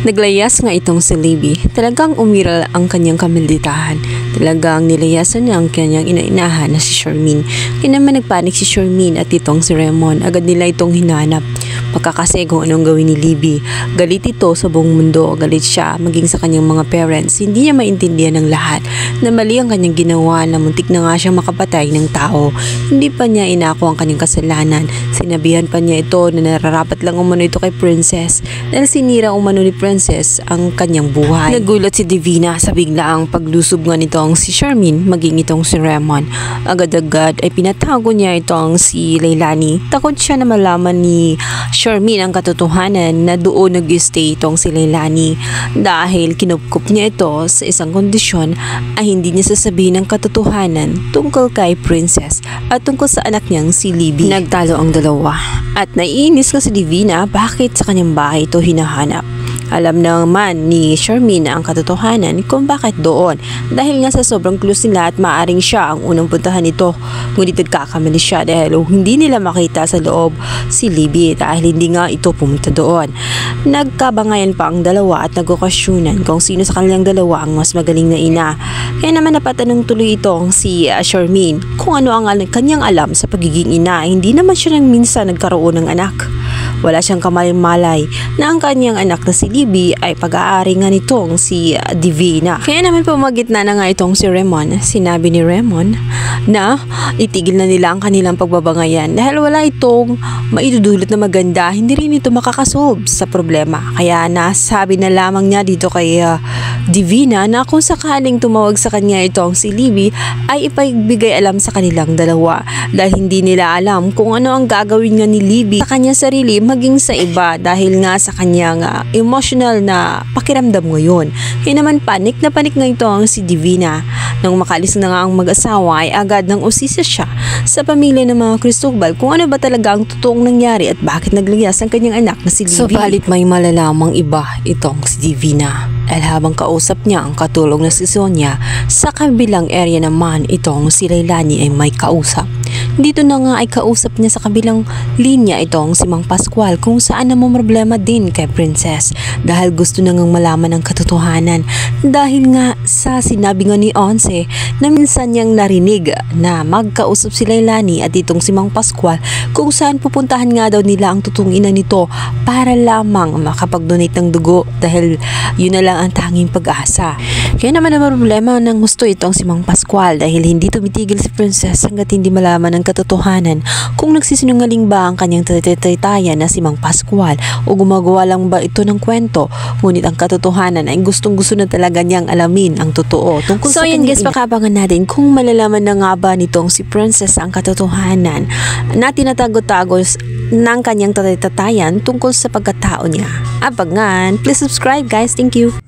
Naglayas nga itong si Libby. Talagang umiral ang kanyang kamilditahan. Talagang nilayasan niya ang kanyang inainahan na si Charmaine. Kaya naman nagpanik si Charmaine at itong si Raymond. Agad nila itong hinanap. Pagkakasay kung anong gawin ni Libby. Galit ito sa buong mundo. Galit siya maging sa kanyang mga parents. Hindi niya maintindihan ng lahat na mali ang kanyang ginawa, na muntik na nga siyang makapatay ng tao. Hindi pa niya inako ang kanyang kasalanan. Sinabihan pa niya ito na nararapat lang umano ito kay Princess dahil sinira umano ni Princess ang kanyang buhay. Nagulat si Divina sa biglaang paglusob nga nitong si Charmaine maging itong si Raymond. Agad-agad ay pinatago niya itong si Leilani. Takot siya na malaman ni Charmaine ang katotohanan na doon nag-stay itong si Leilani dahil kinupkup niya ito sa isang kondisyon ay hindi niya sasabihin ang katotohanan tungkol kay Princess at tungkol sa anak niyang si Libby. Nagtalo ang dalawa at naiinis ka si Divina bakit sa kanyang bahay ito hinahanap. Alam naman ni Charmaine ang katotohanan kung bakit doon dahil nga sa sobrang close nila at maaring siya ang unang puntahan nito. Ngunit nagkakamali siya dahil hindi nila makita sa loob si Libby dahil hindi nga ito pumunta doon. Nagkabangayan pa ang dalawa at nagkukasyunan kung sino sa kanilang dalawa ang mas magaling na ina. Kaya naman napatanong tuloy itong si Charmaine kung ano ang kanyang alam sa pagiging ina. Hindi naman siya nang minsan nagkaroon ng anak. Wala siyang kamalay-malay na ang kanyang anak na si Libby ay pag-aari nga nitong si Divina. Kaya naman pumagitna na nga itong si Raymond. Sinabi ni Raymond na itigil na nila ang kanilang pagbabangayan dahil wala itong maidudulot na maganda. Hindi rin ito makakasolve sa problema. Kaya nasabi na lamang niya dito kay Divina na kung sakaling tumawag sa kanya itong si Libby ay ipagbigay alam sa kanilang dalawa dahil hindi nila alam kung ano ang gagawin nga ni Libby sa kanyang sarili maging sa iba dahil nga sa kanyang emotional na pakiramdam ngayon. Kaya naman panik na panik nga ito ang si Divina. Nang makalis na nga ang mag-asawa ay agad nang usisa siya sa pamilya ng mga Cristobal kung ano ba talaga ang totoong nangyari at bakit naglayas ang kanyang anak na si Libby. Subalit may malalamang iba itong si Divina. Dahil habang kausap niya ang katulong na si Sonia, sa kabilang area naman itong si Leilani ay may kausap. Dito na nga ay kausap niya sa kabilang linya itong si Mang Pascual kung saan namang problema din kay Princess dahil gusto na ngang malaman ang katotohanan dahil nga sa sinabi nga ni Once na minsan niyang narinig na magkausap si Leilani at itong si Mang Pascual kung saan pupuntahan nga daw nila ang totoong ina nito para lamang makapag-donate ng dugo dahil yun na lang ang tanging pag-asa. Kaya naman ang problema ng gusto itong si Mang Pascual dahil hindi tumitigil si Princess hanggat hindi malaman ang katotohanan kung nagsisinungaling ba ang kanyang tataytayan na si Mang Pascual o gumagawa lang ba ito ng kwento. Ngunit ang katotohanan ay gustong-gusto na talaga niyang alamin ang totoo tungkol sa kanyang guys, pakabangan natin kung malalaman na nga ba nitong si Princess ang katotohanan na tinatago-tago ng kanyang tataytayan tungkol sa pagkatao niya. Abangan! Please subscribe guys. Thank you!